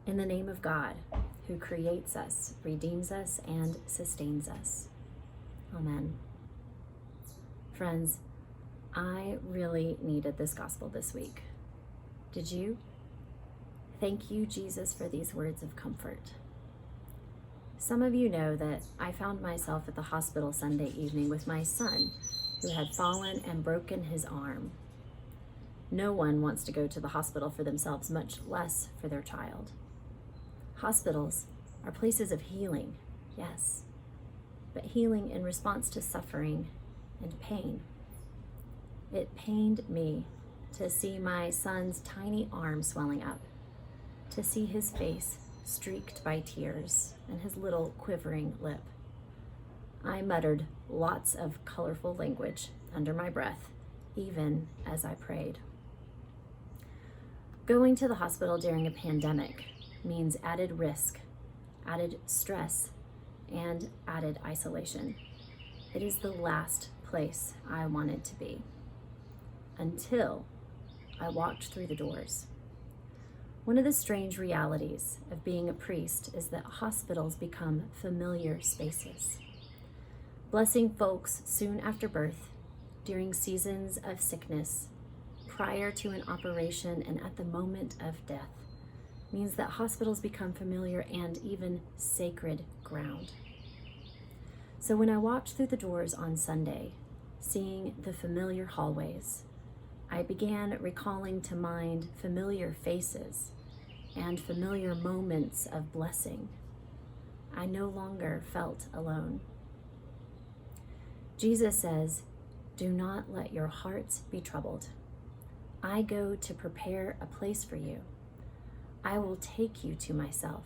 In the name of God, who creates us, redeems us, and sustains us. Amen. Friends, I really needed this gospel this week. Did you? Thank you, Jesus, for these words of comfort. Some of you know that I found myself at the hospital Sunday evening with my son, who had fallen and broken his arm. No one wants to go to the hospital for themselves, much less for their child. Hospitals are places of healing, yes, but healing in response to suffering and pain. It pained me to see my son's tiny arm swelling up, to see his face streaked by tears and his little quivering lip. I muttered lots of colorful language under my breath, even as I prayed. Going to the hospital during a pandemic means added risk, added stress, and added isolation. It is the last place I wanted to be, until I walked through the doors. One of the strange realities of being a priest is that hospitals become familiar spaces, blessing folks soon after birth, during seasons of sickness, prior to an operation, and at the moment of death, means that hospitals become familiar and even sacred ground. So when I walked through the doors on Sunday, seeing the familiar hallways, I began recalling to mind familiar faces and familiar moments of blessing. I no longer felt alone. Jesus says, "Do not let your hearts be troubled. I go to prepare a place for you. I will take you to myself.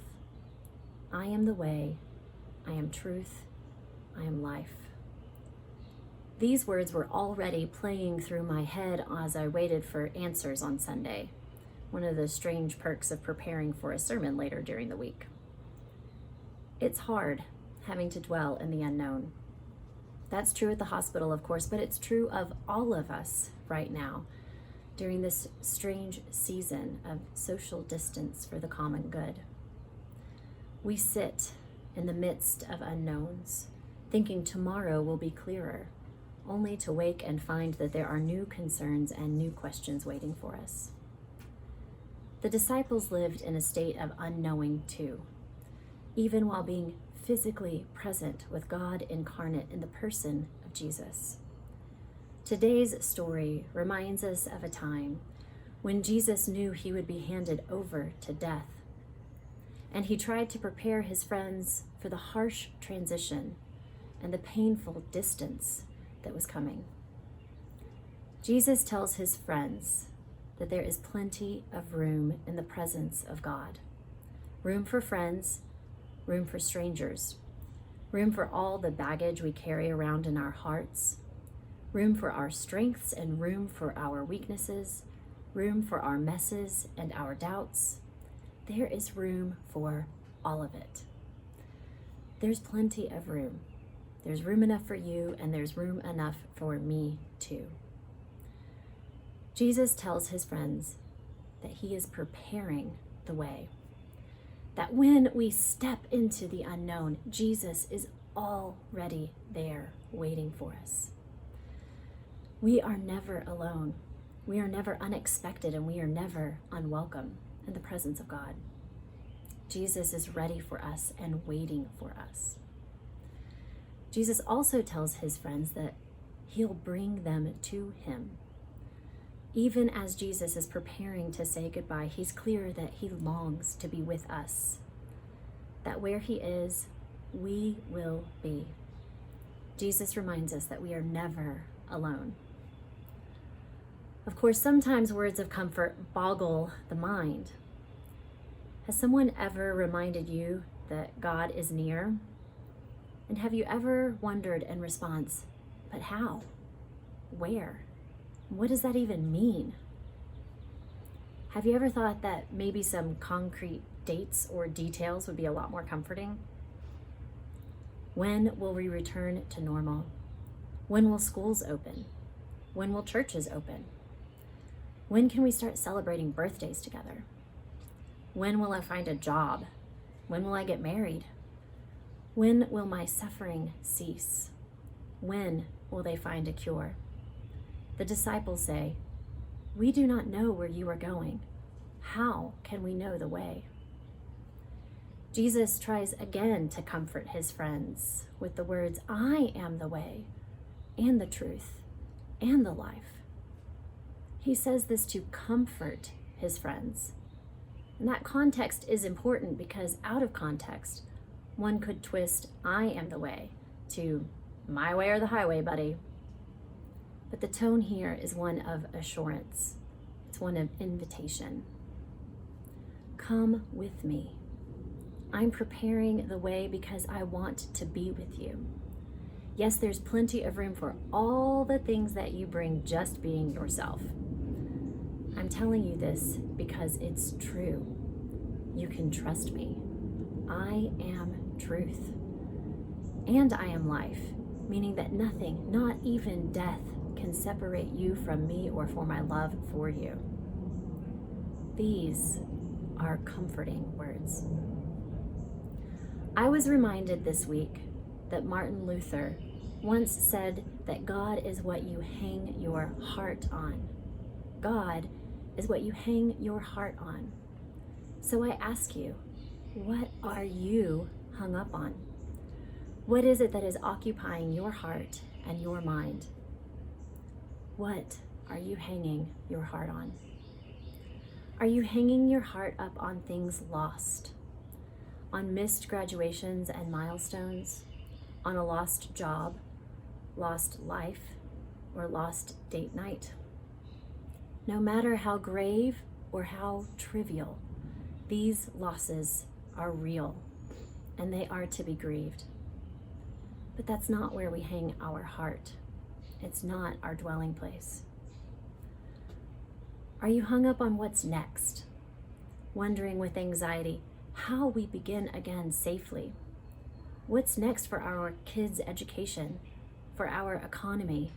I am the way, I am truth, I am life." These words were already playing through my head as I waited for answers on Sunday, one of the strange perks of preparing for a sermon later during the week. It's hard having to dwell in the unknown. That's true at the hospital, of course, but it's true of all of us right now during this strange season of social distance for the common good. We sit in the midst of unknowns, thinking tomorrow will be clearer, only to wake and find that there are new concerns and new questions waiting for us. The disciples lived in a state of unknowing too, even while being physically present with God incarnate in the person of Jesus. Today's story reminds us of a time when Jesus knew he would be handed over to death, and he tried to prepare his friends for the harsh transition and the painful distance that was coming. Jesus tells his friends that there is plenty of room in the presence of God. Room for friends, room for strangers, room for all the baggage we carry around in our hearts, room for our strengths and room for our weaknesses, room for our messes and our doubts. There is room for all of it. There's plenty of room. There's room enough for you, and there's room enough for me too. Jesus tells his friends that he is preparing the way, that when we step into the unknown, Jesus is already there waiting for us. We are never alone. We are never unexpected, and we are never unwelcome in the presence of God. Jesus is ready for us and waiting for us. Jesus also tells his friends that he'll bring them to him. Even as Jesus is preparing to say goodbye, he's clear that he longs to be with us, that where he is, we will be. Jesus reminds us that we are never alone. Of course, sometimes words of comfort boggle the mind. Has someone ever reminded you that God is near? And have you ever wondered in response, but how? Where? What does that even mean? Have you ever thought that maybe some concrete dates or details would be a lot more comforting? When will we return to normal? When will schools open? When will churches open? When can we start celebrating birthdays together? When will I find a job? When will I get married? When will my suffering cease? When will they find a cure? The disciples say, "We do not know where you are going. How can we know the way?" Jesus tries again to comfort his friends with the words, "I am the way and the truth and the life." He says this to comfort his friends. And that context is important because out of context, one could twist "I am the way" to "my way or the highway, buddy." But the tone here is one of assurance. It's one of invitation. Come with me. I'm preparing the way because I want to be with you. Yes, there's plenty of room for all the things that you bring just being yourself. I'm telling you this because it's true. You can trust me. I am truth. And I am life, meaning that nothing, not even death, can separate you from me or for my love for you. These are comforting words. I was reminded this week that Martin Luther once said that God is what you hang your heart on. God is what you hang your heart on. So I ask you, what are you hung up on? What is it that is occupying your heart and your mind? What are you hanging your heart on? Are you hanging your heart up on things lost? On missed graduations and milestones? On a lost job, lost life, or lost date night? No matter how grave or how trivial, these losses are real and they are to be grieved. But that's not where we hang our heart. It's not our dwelling place. Are you hung up on what's next? Wondering with anxiety how we begin again safely? What's next for our kids' education, for our economy,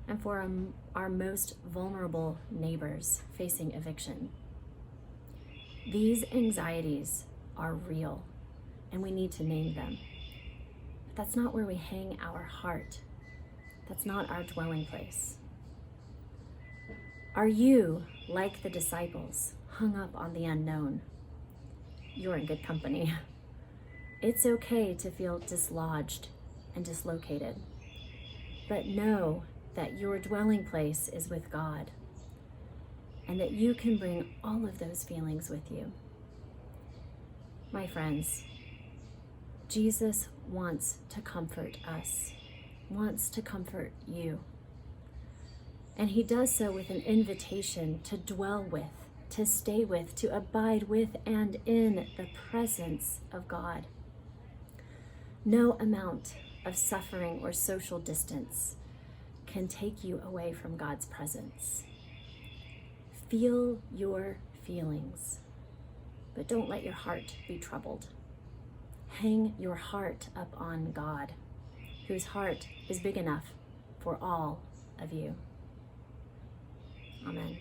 and for our most vulnerable neighbors facing eviction? These anxieties are real, and we need to name them. But that's not where we hang our heart. That's not our dwelling place. Are you, like the disciples, hung up on the unknown? You're in good company. It's okay to feel dislodged and dislocated, but know that your dwelling place is with God and that you can bring all of those feelings with you. My friends, Jesus wants to comfort us, wants to comfort you. And he does so with an invitation to dwell with, to stay with, to abide with and in the presence of God. No amount of suffering or social distance can take you away from God's presence. Feel your feelings, but don't let your heart be troubled. Hang your heart up on God, whose heart is big enough for all of you. Amen.